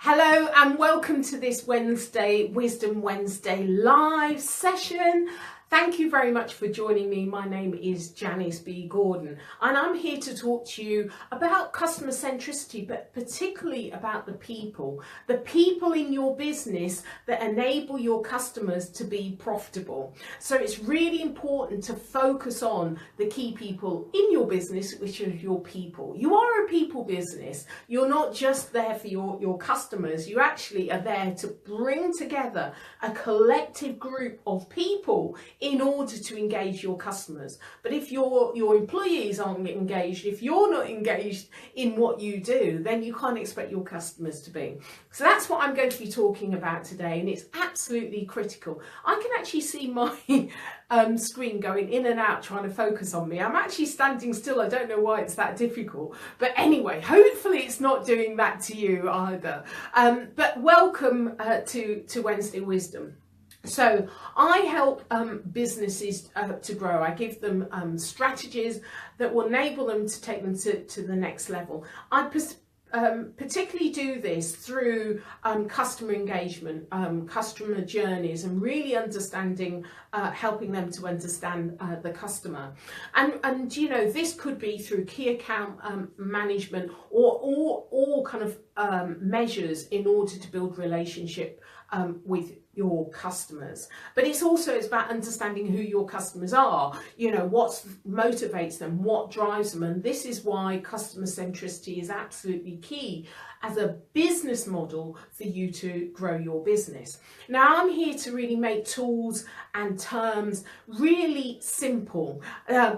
Hello and welcome to this Wisdom Wednesday live session. Thank you very much for joining me. My name is Janice B Gordon and I'm here to talk to you about customer centricity, but particularly about the people in your business that enable your customers to be profitable. So it's really important to focus on the key people in your business, which are your people. You are a people business. You're not just there for your customers. You actually are there to bring together a collective group of people in order to engage your customers. But if your employees aren't engaged, if you're not engaged in what you do, then you can't expect your customers to be. So that's what I'm going to be talking about today, and it's absolutely critical. I can actually see my screen going in and out trying to focus on me. I'm actually standing still. I don't know why it's that difficult, but anyway, hopefully it's not doing that to you either. But welcome to Wednesday Wisdom. So I help businesses to grow. I give them strategies that will enable them to take them to the next level. I particularly do this through customer engagement, customer journeys, and really understanding, helping them to understand the customer. And you know, this could be through key account management or all kind of measures in order to build relationship with your customers. But it's about understanding who your customers are, you know, what motivates them, what drives them. And this is why customer centricity is absolutely key as a business model for you to grow your business. Now, I'm here to really make tools and terms really simple,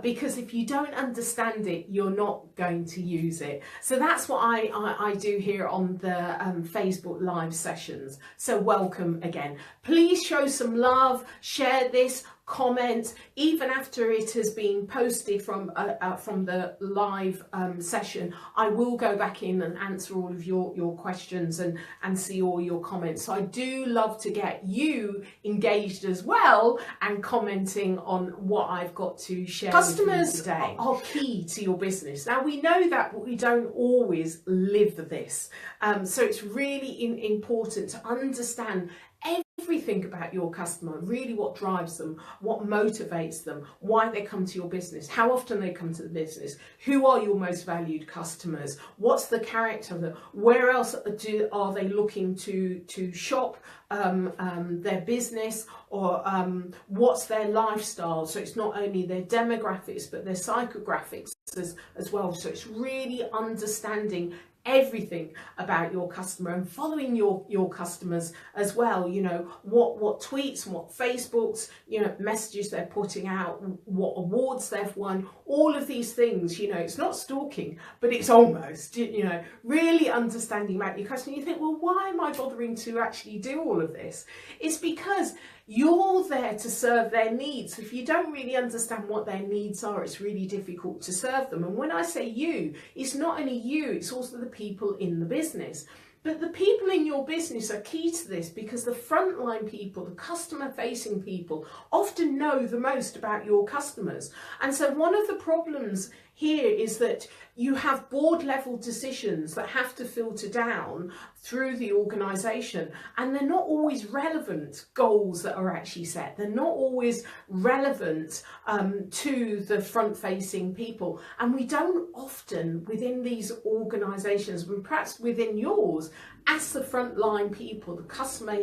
because if you don't understand it, you're not going to use it. So that's what I do here on the Facebook live sessions. So welcome again. Please show some love, share this, comment, even after it has been posted from the live session. I will go back in and answer all of your questions and see all your comments. So I do love to get you engaged as well and commenting on what I've got to share. Customers today are key to your business. Now we know that, but we don't always live this. So it's really important to understand everything about your customer, really what drives them, what motivates them, why they come to your business, how often they come to the business, who are your most valued customers, what's the character of them, where else are they looking to shop their business, or what's their lifestyle. So it's not only their demographics but their psychographics as well. So it's really understanding everything about your customer and following your customers as well. You know, what tweets and what Facebooks, you know, messages they're putting out, what awards they've won, all of these things. You know, it's not stalking, but it's almost, you know, really understanding about your customer. You think, well, why am I bothering to actually do all of this? It's because you're there to serve their needs. If you don't really understand what their needs are, it's really difficult to serve them. And when I say you, it's not only you, it's also the people in the business. But the people in your business are key to this, because the frontline people, the customer facing people, often know the most about your customers. And so one of the problems here is that you have board level decisions that have to filter down through the organisation, and they're not always relevant goals that are actually set. They're not always relevant to the front facing people. And we don't often within these organisations, and perhaps within yours, as the frontline people, the customer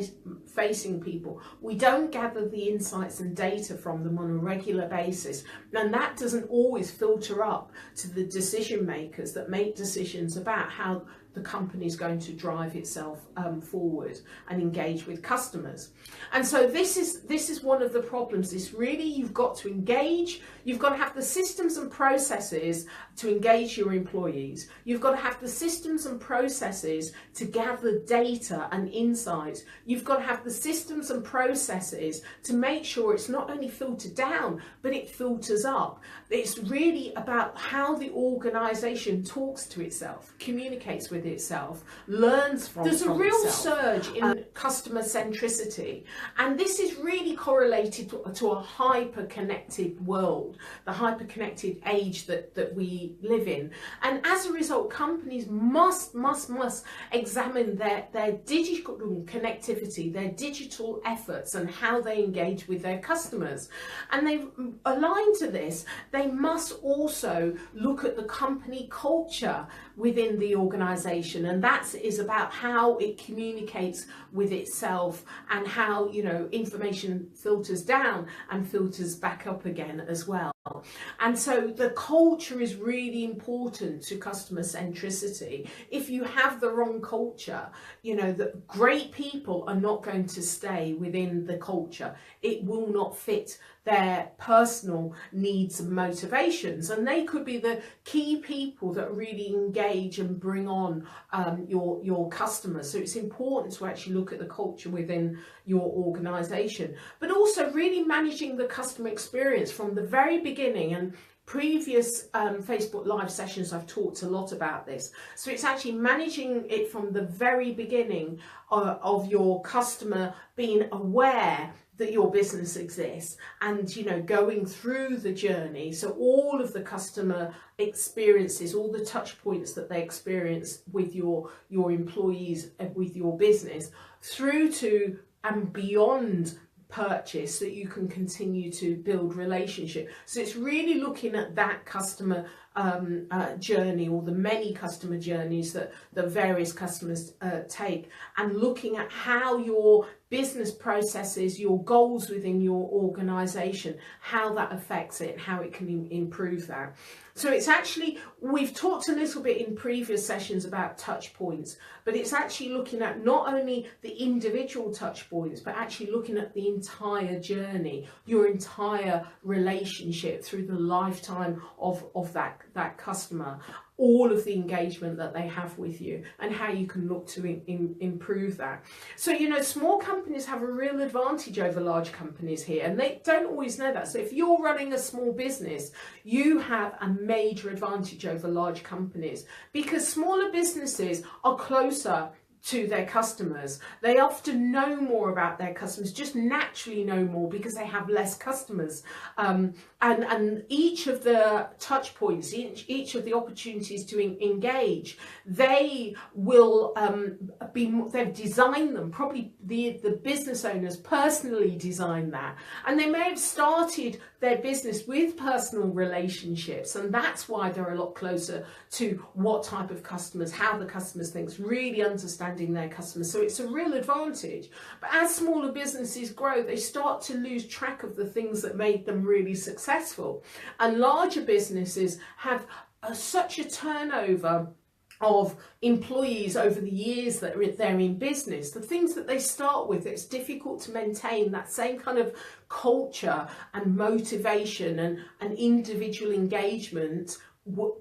facing people, we don't gather the insights and data from them on a regular basis. And that doesn't always filter up to the decision makers that make decisions about how the company is going to drive itself forward and engage with customers. And so this is one of the problems. This really, you've got to engage. You've got to have the systems and processes to engage your employees. You've got to have the systems and processes to gather data and insights. You've got to have the systems and processes to make sure it's not only filtered down, but it filters up. It's really about how the organisation talks to itself, communicates with with itself, learns from itself. There's a real surge in customer centricity, and this is really correlated to a hyper-connected world, the hyper-connected age that we live in. And as a result, companies must examine their digital connectivity, their digital efforts, and how they engage with their customers. And they aligned to this, they must also look at the company culture within the organization, and that is about how it communicates with itself and how, you know, information filters down and filters back up again as well. And so the culture is really important to customer centricity. If you have the wrong culture, you know, that great people are not going to stay within the culture. It will not fit their personal needs and motivations, and they could be the key people that really engage and bring on your customers. So it's important to actually look at the culture within your organization, but also really managing the customer experience from the very beginning. And previous Facebook Live sessions, I've talked a lot about this. So it's actually managing it from the very beginning of your customer being aware that your business exists, and, you know, going through the journey. So all of the customer experiences, all the touch points that they experience with your employees, with your business, through to and beyond purchase, so that you can continue to build relationship. So it's really looking at that customer journey, or the many customer journeys that various customers take, and looking at how your business processes, your goals within your organization, how that affects it, how it can improve that. So it's actually, we've talked a little bit in previous sessions about touch points, but it's actually looking at not only the individual touch points, but actually looking at the entire journey, your entire relationship through the lifetime of that customer, all of the engagement that they have with you, and how you can look to improve that. So, you know, small companies have a real advantage over large companies here, and they don't always know that. So if you're running a small business, you have a major advantage over large companies, because smaller businesses are closer to their customers. They often know more about their customers, just naturally know more, because they have less customers. And each of the touch points, each of the opportunities to engage, they will they've designed them, probably the business owners personally designed that, and they may have started their business with personal relationships, and that's why they're a lot closer to what type of customers, how the customers think, really understanding their customers. So it's a real advantage. But as smaller businesses grow, they start to lose track of the things that made them really successful, and larger businesses have such a turnover of employees over the years that they're in business. The things that they start with, it's difficult to maintain that same kind of culture and motivation and individual engagement,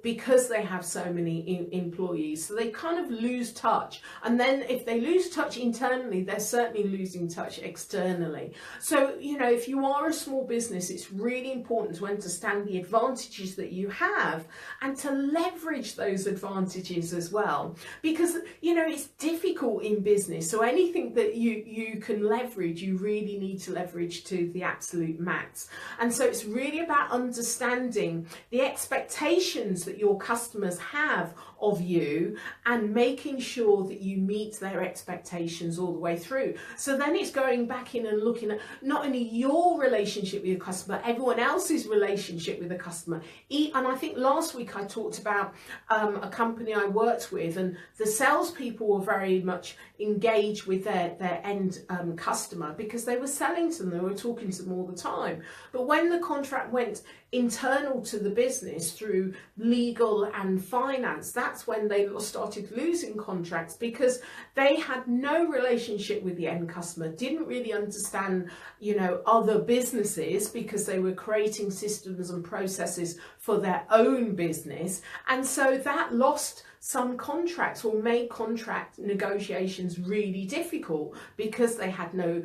because they have so many employees. So they kind of lose touch, and then if they lose touch internally, they're certainly losing touch externally. So, you know, if you are a small business, it's really important to understand the advantages that you have and to leverage those advantages as well, because, you know, it's difficult in business. So anything that you can leverage, you really need to leverage to the absolute max. And so it's really about understanding the expectations that your customers have of you, and making sure that you meet their expectations all the way through. So then it's going back in and looking at not only your relationship with your customer, everyone else's relationship with the customer. And I think last week I talked about a company I worked with, and the salespeople were very much engaged with their end customer, because they were selling to them, they were talking to them all the time. But when the contract went internal to the business through legal and finance, that's when they started losing contracts, because they had no relationship with the end customer, didn't really understand, you know, other businesses, because they were creating systems and processes for their own business, and so that lost some contracts or made contract negotiations really difficult because they had no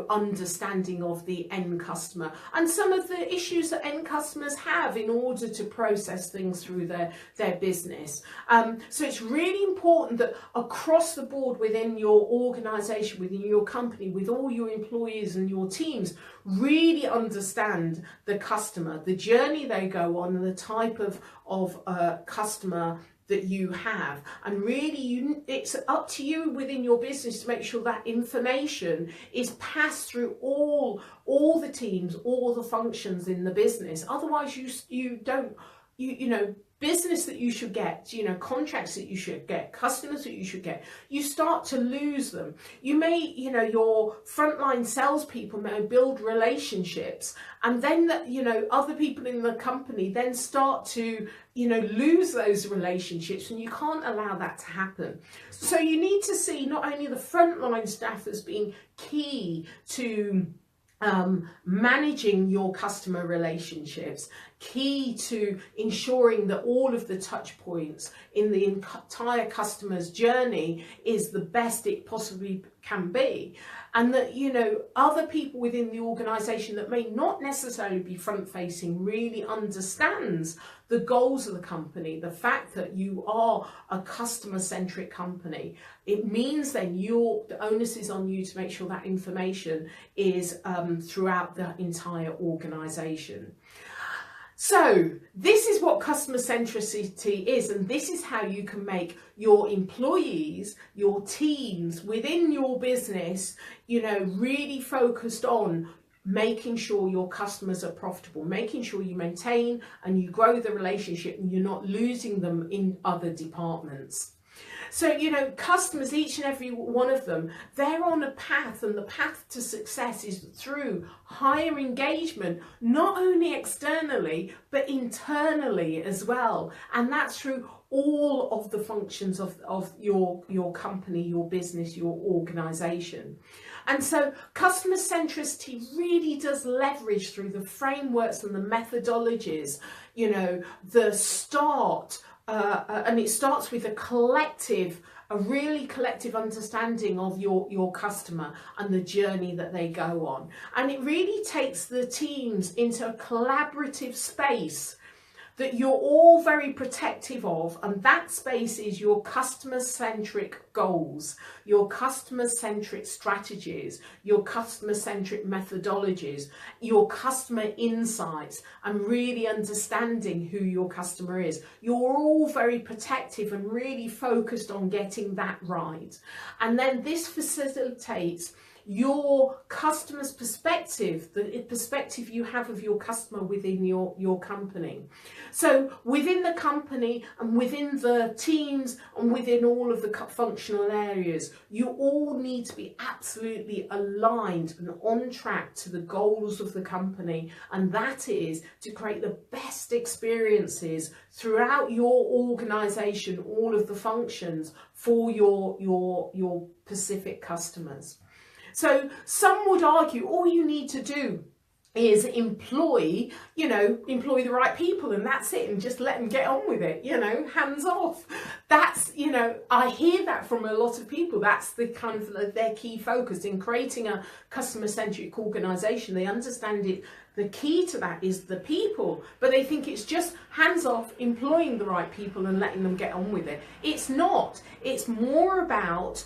understanding of the end customer and some of the issues that end customers have in order to process things through their business. So it's really important that across the board within your organization, within your company, with all your employees and your teams, really understand the customer, the journey they go on, and the type of customer that you have. And really it's up to you within your business to make sure that information is passed through all the teams, all the functions in the business. Otherwise you don't business that you should get, contracts that you should get, customers that you should get, you start to lose them. You may, your frontline salespeople may build relationships, and then other people in the company then start to, lose those relationships, and you can't allow that to happen. So you need to see not only the frontline staff as being key to managing your customer relationships, key to ensuring that all of the touch points in the entire customer's journey is the best it possibly can be, and that other people within the organization that may not necessarily be front facing really understands the goals of the company, the fact that you are a customer-centric company. It means then the onus is on you to make sure that information is throughout the entire organization. So this is what customer centricity is, and this is how you can make your employees, your teams within your business, really focused on making sure your customers are profitable, making sure you maintain and you grow the relationship and you're not losing them in other departments. So, customers, each and every one of them, they're on a path, and the path to success is through higher engagement, not only externally, but internally as well. And that's through all of the functions of your company, your business, your organization. And so customer centricity really does leverage through the frameworks and the methodologies, the start, and it starts with a really collective understanding of your customer and the journey that they go on. And it really takes the teams into a collaborative space that you're all very protective of, and that space is your customer-centric goals, your customer-centric strategies, your customer-centric methodologies, your customer insights, and really understanding who your customer is. You're all very protective and really focused on getting that right. And then this facilitates your customer's perspective, the perspective you have of your customer within your company. So within the company and within the teams and within all of the functional areas, you all need to be absolutely aligned and on track to the goals of the company, and that is to create the best experiences throughout your organization, all of the functions for your specific customers. So some would argue all you need to do is employ the right people, and that's it, and just let them get on with it, hands off. That's, I hear that from a lot of people. That's the kind of their key focus in creating a customer-centric organization. They understand it. The key to that is the people, but they think it's just hands off, employing the right people and letting them get on with it. It's not. It's more about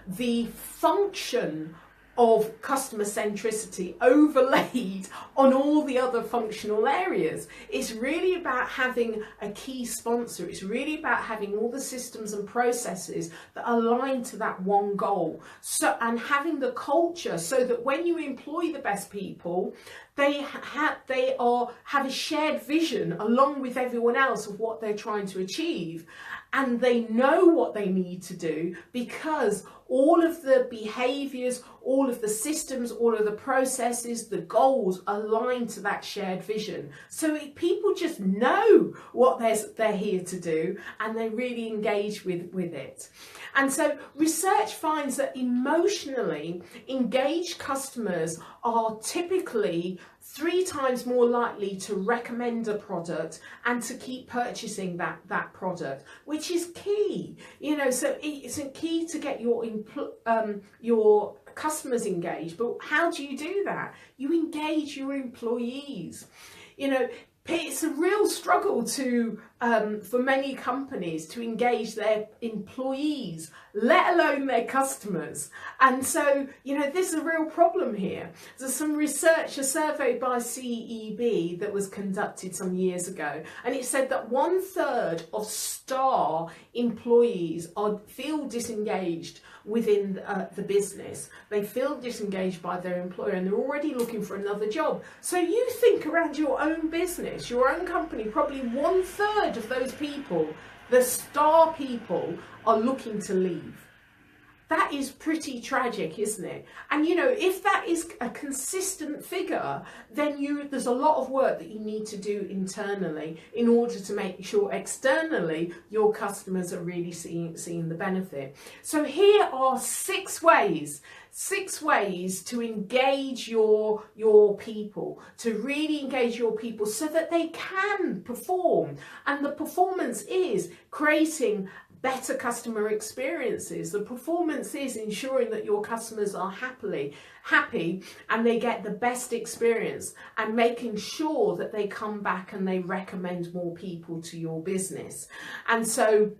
the function of customer centricity overlaid on all the other functional areas. It's really about having a key sponsor. It's really about having all the systems and processes that align to that one goal. So, and having the culture so that when you employ the best people, they have a shared vision along with everyone else of what they're trying to achieve, and they know what they need to do because all of the behaviors, all of the systems, all of the processes, the goals align to that shared vision. So people just know what they're here to do, and they really engage with it. And so research finds that emotionally engaged customers are typically 3 times more likely to recommend a product and to keep purchasing that product, which is key. So it's key to get your customers engaged. But how do you do that? You engage your employees. It's a real struggle for many companies to engage their employees, let alone their customers. And so, there's a real problem here. There's some research, a survey by CEB that was conducted some years ago, and it said that 1/3 of star employees feel disengaged within the business. They feel disengaged by their employer, and they're already looking for another job. So you think around your own business, your own company, probably 1/3 of those people, the star people, are looking to leave. That is pretty tragic, isn't it? And if that is a consistent figure, then there's a lot of work that you need to do internally in order to make sure externally your customers are really seeing the benefit. So here are 6 ways to engage your people, to really engage your people so that they can perform. And the performance is creating better customer experiences. The performance is ensuring that your customers are happy and they get the best experience, and making sure that they come back and they recommend more people to your business. And so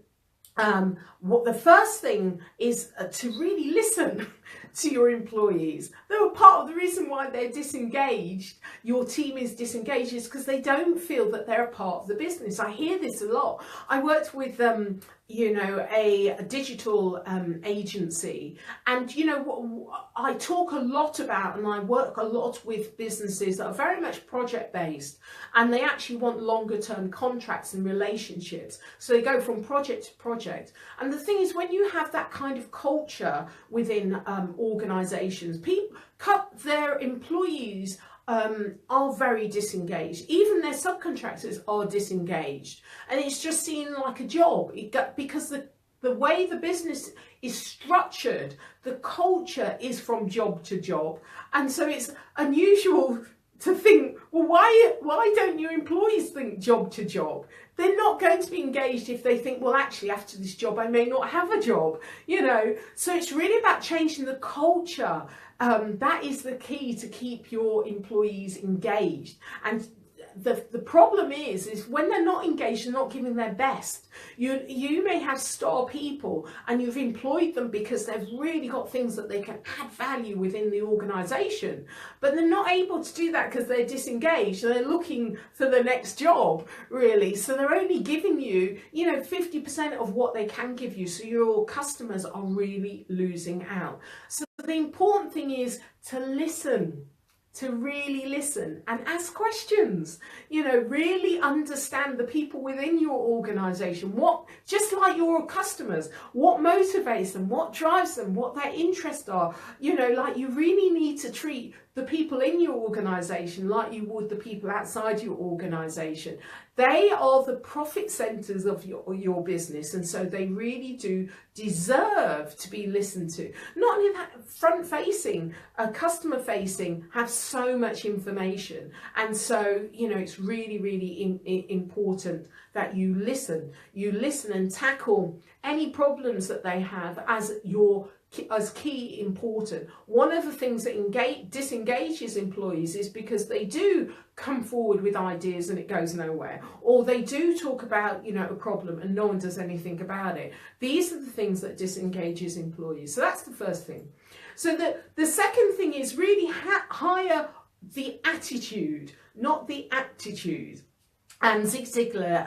what the first thing is to really listen to your employees. They're part of the reason why they're disengaged, your team is disengaged, is because they don't feel that they're a part of the business. I hear this a lot. I worked with a digital agency, and I talk a lot about, and I work a lot with businesses that are very much project based, and they actually want longer term contracts and relationships, so they go from project to project. And the thing is, when you have that kind of culture within organizations, their employees are very disengaged. Even their subcontractors are disengaged, and it's just seen like a job, because the way the business is structured, the culture is from job to job. And so it's unusual to think, well, why don't your employees think job to job? They're not going to be engaged if they think, well, actually, after this job, I may not have a job, So it's really about changing the culture. That is the key to keep your employees engaged. And the problem is when they're not engaged, they're not giving their best. You may have star people and you've employed them because they've really got things that they can add value within the organisation, but they're not able to do that because they're disengaged. They're looking for the next job, really. So they're only giving you, 50% of what they can give you. So your customers are really losing out. So the important thing is to listen. To really listen and ask questions, really understand the people within your organization, just like your customers, what motivates them, what drives them, what their interests are. You really need to treat the people in your organization like you would the people outside your organization. They are the profit centers of your business, and so they really do deserve to be listened to. Not only that, front facing, customer facing have so much information, and so it's really, really important that you listen and tackle any problems that they have as key important. One of the things that disengages employees is because they do come forward with ideas and it goes nowhere, or they do talk about a problem and no one does anything about it. These are the things that disengages employees. So that's the first thing. So the second thing is really hire the attitude, not the aptitude. And Zig Ziglar,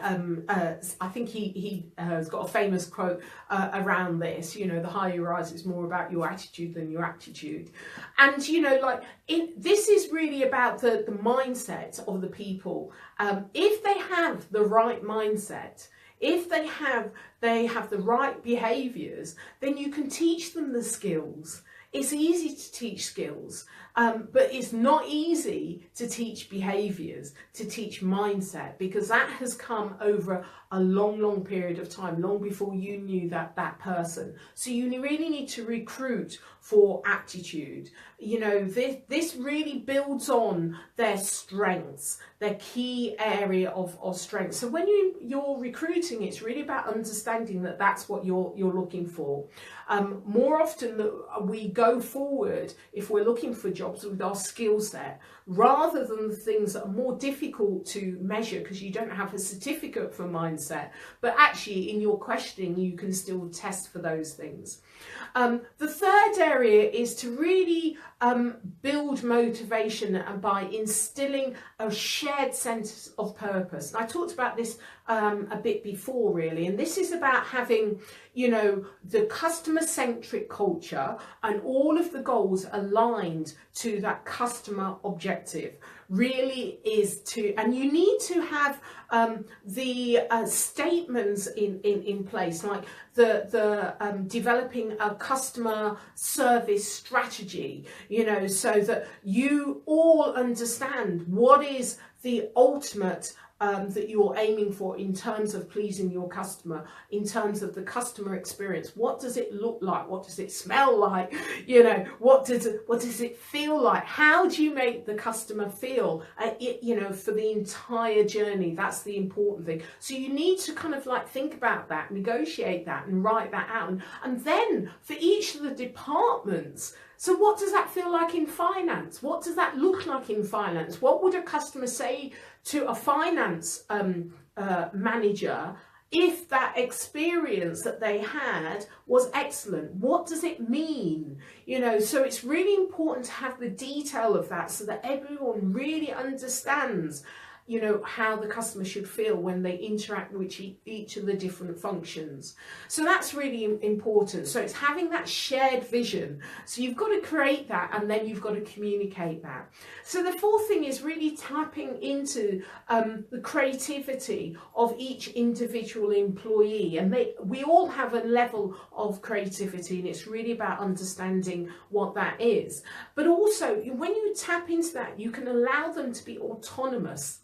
I think he has got a famous quote around this, the higher you rise, it's more about your attitude than your aptitude. And, this is really about the mindset of the people. If they have the right mindset, if they have the right behaviours, then you can teach them the skills. it's easy to teach skills, but it's not easy to teach behaviours, to teach mindset, because that has come over a long period of time, long before you knew that person. So you really need to recruit for aptitude. You know, this really builds on their strengths, their key area of strength. So when you're recruiting, it's really about understanding that that's what you're looking for. More often that we go forward, if we're looking for jobs, with our skill set, rather than the things that are more difficult to measure because you don't have a certificate for mindset, but actually in your questioning you can still test for those things. The third area is to really build motivation by instilling a shared sense of purpose. And I talked about this a bit before, really, and this is about having, you know, the customer-centric culture and all of the goals aligned to that customer objective. Really is to, and you need to have the statements in place, like the developing a customer service strategy, you know, so that you all understand what is the ultimate that you're aiming for in terms of pleasing your customer, in terms of the customer experience. What does it look like? What does it smell like? You know, what does it feel like? How do you make the customer feel? You know, for the entire journey, that's the important thing. So you need to kind of like think about that, negotiate that, and write that out. And then for each of the departments, so what does that feel like in finance? What does that look like in finance? What would a customer say to a finance manager if that experience that they had was excellent? What does it mean? You know, so it's really important to have the detail of that so that everyone really understands, you know, how the customer should feel when they interact with each of the different functions. So that's really important. So it's having that shared vision. So you've got to create that, and then you've got to communicate that. So the fourth thing is really tapping into the creativity of each individual employee. And we all have a level of creativity, and it's really about understanding what that is. But also, when you tap into that, you can allow them to be autonomous,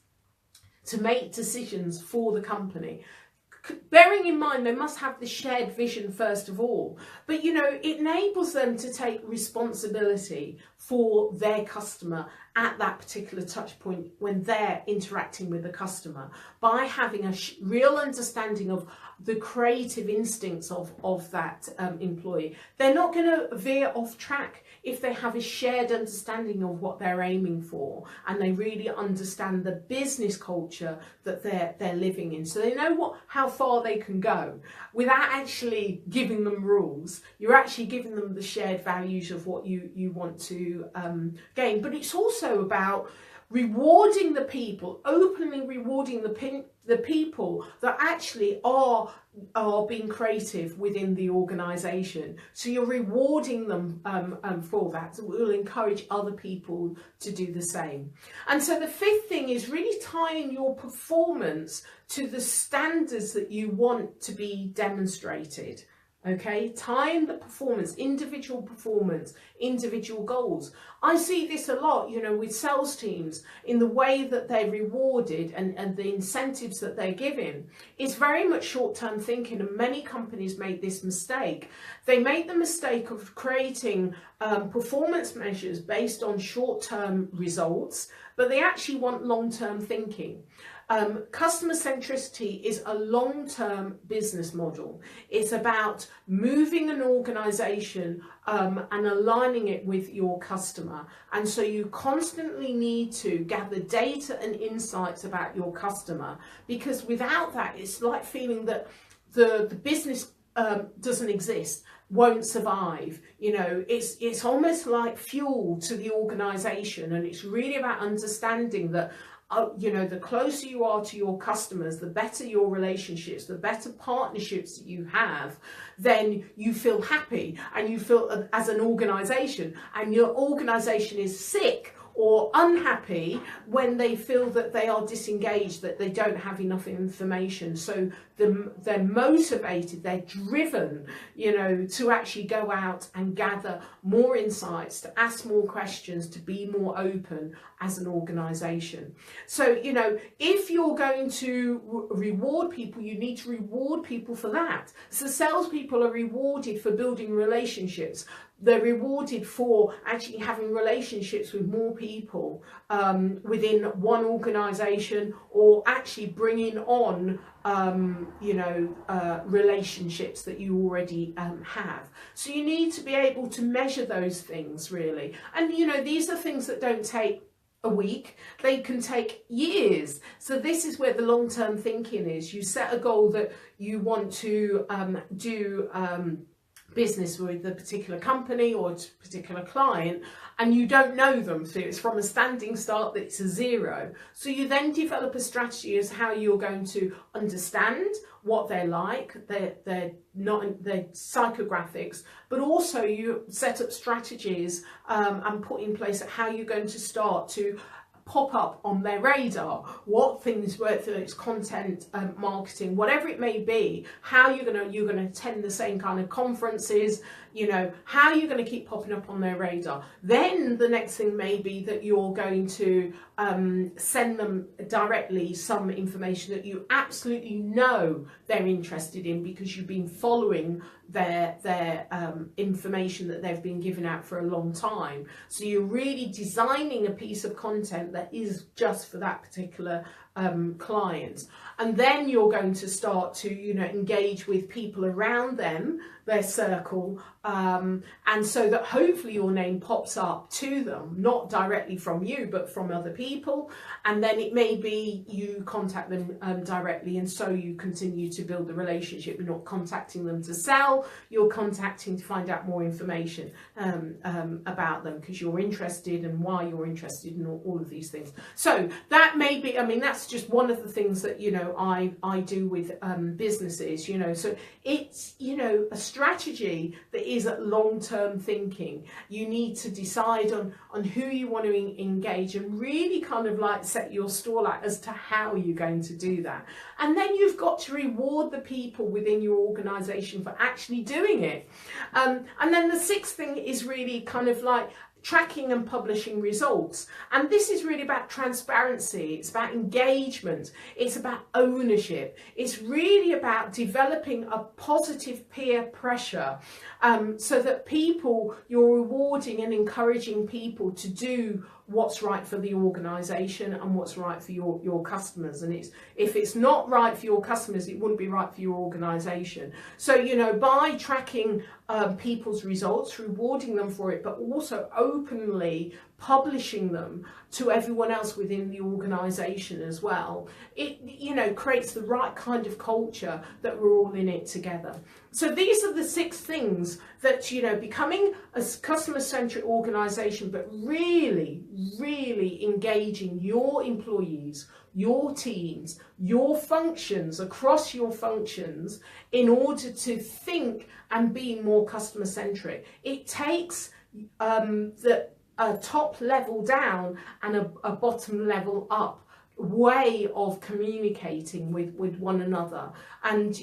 to make decisions for the company. Bearing in mind they must have the shared vision first of all, but you know, it enables them to take responsibility for their customer at that particular touch point when they're interacting with the customer, by having a real understanding of the creative instincts of that employee. They're not going to veer off track if they have a shared understanding of what they're aiming for, and they really understand the business culture that they're living in. So they know how far they can go without actually giving them rules. You're actually giving them the shared values of what you want to gain. But it's also about rewarding the people, openly rewarding the people that actually are being creative within the organisation. So you're rewarding them for that. So it will encourage other people to do the same. And so the fifth thing is really tying your performance to the standards that you want to be demonstrated. Okay, tying the performance, individual goals. I see this a lot, you know, with sales teams, in the way that they're rewarded and the incentives that they're given. It's very much short-term thinking, and many companies make this mistake. They make the mistake of creating performance measures based on short-term results, but they actually want long-term thinking. Customer centricity is a long-term business model. It's about moving an organisation and aligning it with your customer. And so you constantly need to gather data and insights about your customer, because without that, it's like feeling that the business doesn't exist, won't survive. You know, it's almost like fuel to the organisation, and it's really about understanding that you know, the closer you are to your customers, the better your relationships, the better partnerships that you have, then you feel happy, and you feel as an organisation, and your organisation is sick or unhappy when they feel that they are disengaged, that they don't have enough information. So they're motivated, they're driven, to actually go out and gather more insights, to ask more questions, to be more open as an organization. So, if you're going to reward people, you need to reward people for that. So salespeople are rewarded for building relationships. They're rewarded for actually having relationships with more people within one organization, or actually bringing on relationships that you already have. So you need to be able to measure those things, really. And these are things that don't take a week, they can take years. So this is where the long-term thinking is. You set a goal that you want to do business with a particular company or a particular client, and you don't know them, so it's from a standing start, that it's a zero. So you then develop a strategy as how you're going to understand what they're like, their psychographics, but also you set up strategies and put in place how you're going to start to pop up on their radar, what things, whether it's content, marketing, whatever it may be, how you're gonna attend the same kind of conferences, how you're going to keep popping up on their radar. Then the next thing may be that you're going to send them directly some information that you absolutely know they're interested in, because you've been following their information that they've been giving out for a long time. So you're really designing a piece of content that is just for that particular client. And then you're going to start to engage with people around them, their circle, and so that hopefully your name pops up to them, not directly from you but from other people. And then it may be you contact them directly, and so you continue to build the relationship. You're not contacting them to sell, you're contacting to find out more information about them, because you're interested and why you're interested in all of these things. So that may be, that's just one of the things that I do with businesses. So it's a strategy that is long-term thinking. You need to decide on who you want to engage, and really kind of like set your stall out as to how you're going to do that. And then you've got to reward the people within your organization for actually doing it. And then the sixth thing is really kind of like tracking and publishing results. And this is really about transparency, it's about engagement, it's about ownership, it's really about developing a positive peer pressure, so that you're rewarding and encouraging people to do what's right for the organization and what's right for your customers. And if it's not right for your customers, it wouldn't be right for your organization. So by tracking people's results, rewarding them for it, but also openly publishing them to everyone else within the organization as well, it creates the right kind of culture that we're all in it together. So these are the 6 things that becoming a customer-centric organization, but really engaging your employees, your teams, your functions, across your functions, in order to think and be more customer-centric. It takes a top level down and a bottom level up way of communicating with one another, and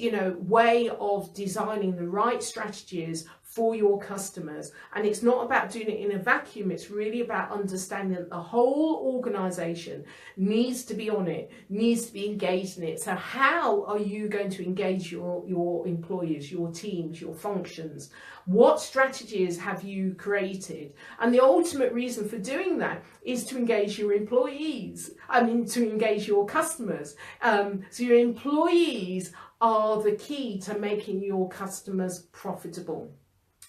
way of designing the right strategies for your customers. And it's not about doing it in a vacuum, it's really about understanding that the whole organization needs to be on it, needs to be engaged in it. So how are you going to engage your employees, your teams, your functions? What strategies have you created? And the ultimate reason for doing that is to engage your employees, to engage your customers. So your employees are the key to making your customers profitable.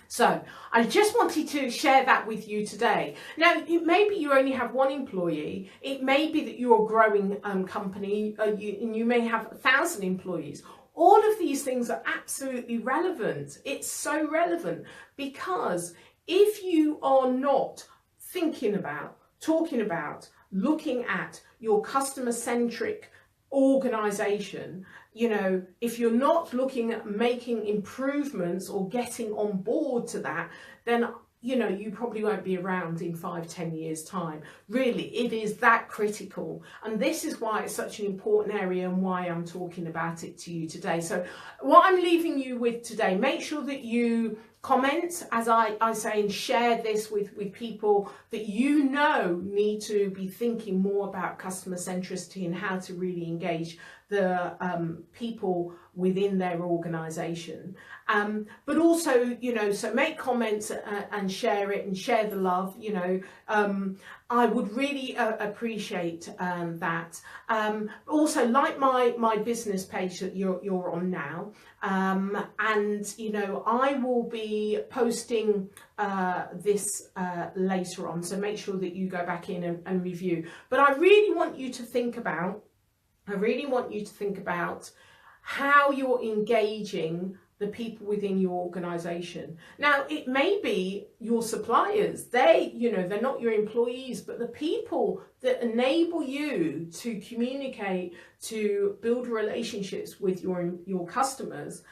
So I just wanted to share that with you today. Now, maybe you only have one employee. It may be that you're a growing company, and you may have 1,000 employees. All of these things are absolutely relevant. It's so relevant, because if you are not thinking about, talking about, looking at your customer-centric organization, if you're not looking at making improvements or getting on board to that, then you probably won't be around in 5-10 years time. Really, it is that critical, and this is why it's such an important area and why I'm talking about it to you today. So what I'm leaving you with today, make sure that you comment, as I say, and share this with people that need to be thinking more about customer centricity and how to really engage the people within their organization. But also, so make comments and share it and share the love. I would really appreciate that. Also, like my business page that you're on now, and I will be posting this later on, so make sure that you go back in and review. But I really want you to think about how you're engaging the people within your organization. Now, it may be your suppliers. They're not your employees, but the people that enable you to communicate, to build relationships with your customers.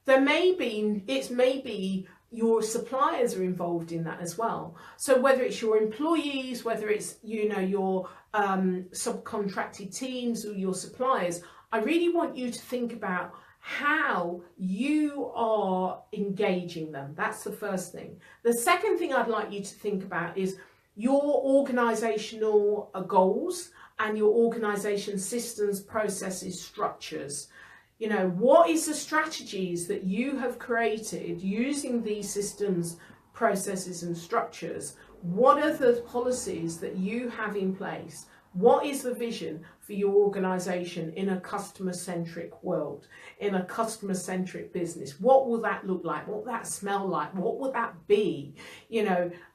It may be your suppliers are involved in that as well. So whether it's your employees, whether it's your subcontracted teams or your suppliers, I really want you to think about how you are engaging them. That's the first thing. The second thing I'd like you to think about is your organizational goals and your organization systems, processes, structures. What is the strategies that you have created using these systems, processes and structures? What are the policies that you have in place? What is the vision for your organization in a customer-centric world, in a customer-centric business? What will that look like? What will that smell like? What will that be?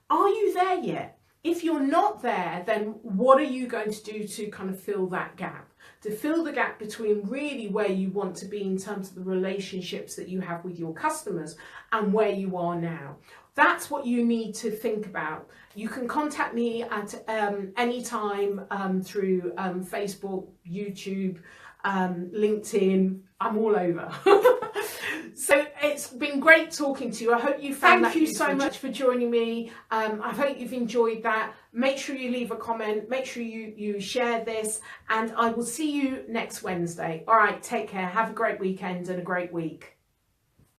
Are you there yet? If you're not there, then what are you going to do to kind of fill that gap? To fill the gap between really where you want to be in terms of the relationships that you have with your customers and where you are now. That's what you need to think about. You can contact me at any time through Facebook, YouTube, LinkedIn. I'm all over. So it's been great talking to you. I hope you found that useful. Thank you so much for joining me. I hope you've enjoyed that. Make sure you leave a comment. Make sure you share this. And I will see you next Wednesday. All right, take care. Have a great weekend and a great week.